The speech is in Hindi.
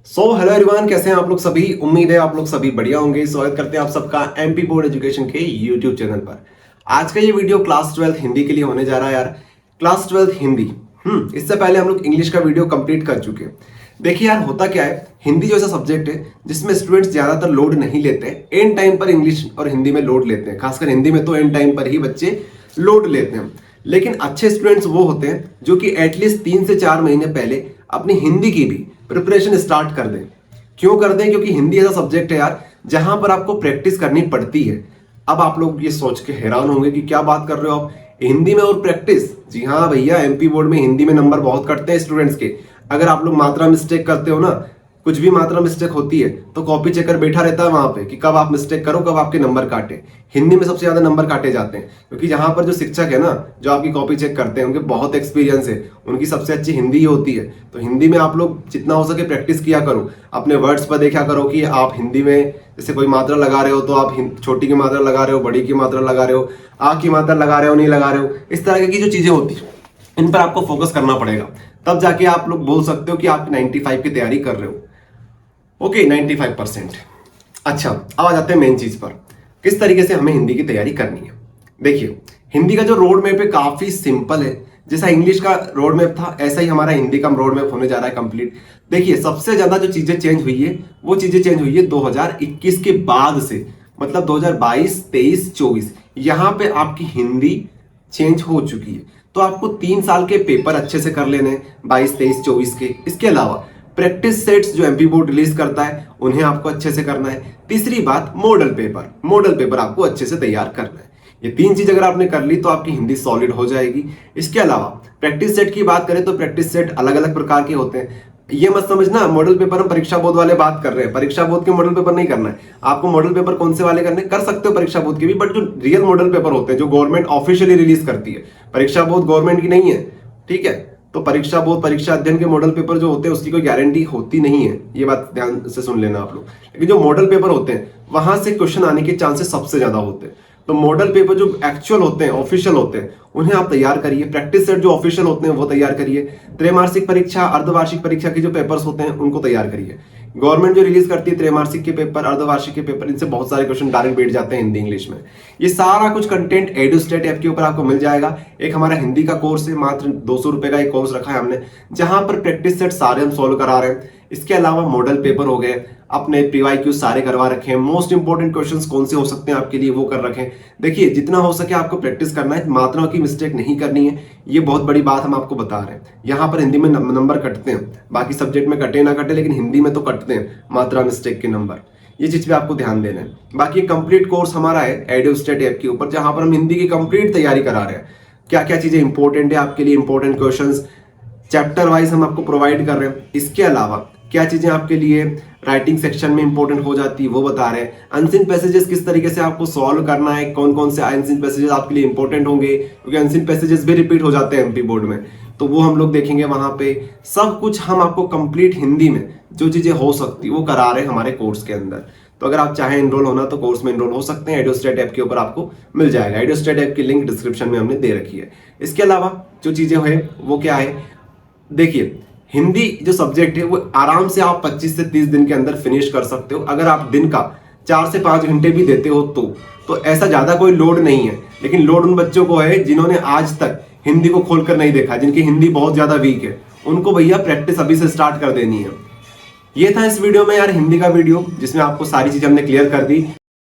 हेलो एवरीवन, कैसे हैं आप लोग सभी। उम्मीद है आप लोग सभी बढ़िया होंगे। स्वागत करते हैं आप सबका एमपी बोर्ड एजुकेशन के यूट्यूब चैनल पर। आज का ये वीडियो क्लास 12 हिंदी के लिए होने जा रहा है यार। क्लास 12 हिंदी। इससे पहले हम लोग इंग्लिश का वीडियो कंप्लीट कर चुके हैं। देखिए यार, होता क्या है, हिंदी जो ऐसा सब्जेक्ट है जिसमें स्टूडेंट्स ज्यादातर लोड नहीं लेते हैं। एंड टाइम पर इंग्लिश और हिंदी में लोड लेते हैं, खासकर हिंदी में तो एंड टाइम पर ही बच्चे लोड लेते हैं। लेकिन अच्छे स्टूडेंट्स वो होते हैं जो कि एटलीस्ट 3 से 4 महीने पहले अपनी हिंदी की भी प्रिपरेशन स्टार्ट कर दें। क्यों कर दें? क्योंकि हिंदी ऐसा सब्जेक्ट है यार जहां पर आपको प्रैक्टिस करनी पड़ती है। अब आप लोग ये सोच के हैरान होंगे कि क्या बात कर रहे हो आप, हिंदी में और प्रैक्टिस। जी हाँ भैया, एमपी बोर्ड में हिंदी में नंबर बहुत कटते हैं स्टूडेंट्स के। अगर आप लोग मात्रा मिस्टेक करते हो ना, कुछ भी मात्रा मिस्टेक होती है तो कॉपी चेकर बैठा रहता है वहां पे कि कब आप मिस्टेक करो, कब आपके नंबर काटे। हिंदी में सबसे ज्यादा नंबर काटे जाते हैं क्योंकि जहां पर जो शिक्षक है ना, जो आपकी कॉपी चेक करते हैं, उनके बहुत एक्सपीरियंस है, उनकी सबसे अच्छी हिंदी ही होती है। तो हिंदी में आप लोग जितना हो सके प्रैक्टिस किया करो, अपने वर्ड्स पर देखा करो कि आप हिंदी में जैसे कोई मात्रा लगा रहे हो तो आप छोटी की मात्रा लगा रहे हो, बड़ी की मात्रा लगा रहे हो, आ की मात्रा लगा रहे हो, नहीं लगा रहे हो। इस तरह की जो चीजें होती है इन पर आपको फोकस करना पड़ेगा, तब जाके आप लोग बोल सकते हो कि आप 95 की तैयारी कर रहे हो। ओके, 95%। अच्छा, अब आ जाते हैं मेन चीज पर, किस तरीके से हमें हिंदी की तैयारी करनी है। देखिए, हिंदी का जो रोड मैप है काफी सिंपल है। जैसा इंग्लिश का रोड मैप था ऐसा ही हमारा हिंदी का रोड मैप होने जा रहा है कंप्लीट। देखिए, सबसे ज्यादा जो चीजें चेंज हुई है वो चीजें चेंज हुई है 2021 के बाद से, मतलब 2022, 23, 24 यहां पे आपकी हिंदी चेंज हो चुकी है। तो आपको 3 साल के पेपर अच्छे से कर लेने हैं, 22, 23, 24 के। इसके अलावा प्रैक्टिस सेट्स जो एमपी बोर्ड रिलीज करता है उन्हें आपको अच्छे से करना है। तीसरी बात, मॉडल पेपर आपको अच्छे से तैयार करना है। ये 3 चीज अगर आपने कर ली तो आपकी हिंदी सॉलिड हो जाएगी। इसके अलावा प्रैक्टिस सेट की बात करें तो प्रैक्टिस सेट अलग अलग प्रकार के होते हैं। ये मत समझना मॉडल पेपर हम परीक्षा बोर्ड वाले बात कर रहे हैं, परीक्षा बोर्ड के मॉडल पेपर नहीं करना है आपको। मॉडल पेपर कौन से वाले करने, कर सकते हो परीक्षा बोर्ड के भी, बट जो रियल मॉडल पेपर होते हैं जो गवर्नमेंट ऑफिशियली रिलीज करती है, परीक्षा बोर्ड गवर्नमेंट की नहीं है, ठीक है। तो परीक्षा बोर्ड परीक्षा अध्ययन के मॉडल पेपर जो होते हैं उसकी कोई गारंटी होती नहीं है, ये बात ध्यान से सुन लेना आप लोग। लेकिन जो मॉडल पेपर होते हैं वहां से क्वेश्चन आने के चांसेस सबसे ज्यादा होते हैं। तो मॉडल पेपर जो एक्चुअल होते हैं, ऑफिशियल होते हैं, उन्हें आप तैयार करिए। प्रैक्टिस सेट जो ऑफिशियल होते हैं वो तैयार करिए। त्रैमासिक परीक्षा, अर्धवार्षिक परीक्षा के जो पेपर्स होते हैं उनको तैयार करिए। गवर्नमेंट जो रिलीज करती है त्रैमासिक के पेपर, अर्धवार्षिक के पेपर, इनसे बहुत सारे क्वेश्चन डायरेक्ट बैठ जाते हैं हिंदी इंग्लिश में। ये सारा कुछ कंटेंट एडुस्टेट ऐप के ऊपर आपको मिल जाएगा। एक हमारा हिंदी का कोर्स है, मात्र 200 रुपए का एक कोर्स रखा है हमने, जहां पर प्रैक्टिस सेट सारे हम सोल्व करा रहे हैं। इसके अलावा मॉडल पेपर हो गए, अपने पीवाईक्यू सारे करवा रखे हैं। मोस्ट इंपोर्टेंट क्वेश्चंस कौन से हो सकते हैं आपके लिए वो कर रखे हैं। देखिए, जितना हो सके आपको प्रैक्टिस करना है, मात्राओं की मिस्टेक नहीं करनी है। ये बहुत बड़ी बात हम आपको बता रहे हैं। यहाँ पर हिंदी में नंबर कटते हैं, बाकी सब्जेक्ट में कटे ना कटे, लेकिन हिंदी में तो कटते हैं मात्रा मिस्टेक के नंबर। ये चीज पे आपको ध्यान देना है। बाकी कंप्लीट कोर्स हमारा है एडुस्टेट ऐप के ऊपर, जहां पर हम हिंदी की कंप्लीट तैयारी करा रहे हैं। क्या क्या चीजें इंपॉर्टेंट है आपके लिए, इंपॉर्टेंट क्वेश्चंस चैप्टर वाइज हम आपको प्रोवाइड कर रहे हैं। इसके अलावा क्या चीजें आपके लिए राइटिंग सेक्शन में इंपॉर्टेंट हो जाती है वो बता रहे हैं। अनसीन पैसेजेस किस तरीके से आपको सॉल्व करना है, कौन कौन से अनसीन पैसेजेस आपके लिए इंपॉर्टेंट होंगे, क्योंकि अनसीन पैसेजेस भी रिपीट हो जाते हैं एमपी बोर्ड में, तो वो हम लोग देखेंगे वहां पे। सब कुछ हम आपको कंप्लीट हिंदी में जो चीजें हो सकती वो करा रहे हैं हमारे कोर्स के अंदर। तो अगर आप चाहें एनरोल होना तो कोर्स में एनरोल हो सकते हैं। एडुस्टेट ऐप के ऊपर आपको मिल जाएगा। एडुस्टेट ऐप की लिंक डिस्क्रिप्शन में हमने दे रखी है। इसके अलावा जो चीजें हैं वो क्या है, देखिए, हिंदी जो सब्जेक्ट है वो आराम से आप 25 से 30 दिन के अंदर फिनिश कर सकते हो, अगर आप दिन का 4 से 5 घंटे भी देते हो तो ऐसा ज्यादा कोई लोड नहीं है। लेकिन लोड उन बच्चों को है जिन्होंने आज तक हिंदी को खोलकर नहीं देखा, जिनकी हिंदी बहुत ज्यादा वीक है, उनको भैया प्रैक्टिस अभी से स्टार्ट कर देनी है। ये था इस वीडियो में यार हिंदी का वीडियो, जिसमें आपको सारी चीज हमने क्लियर कर दी।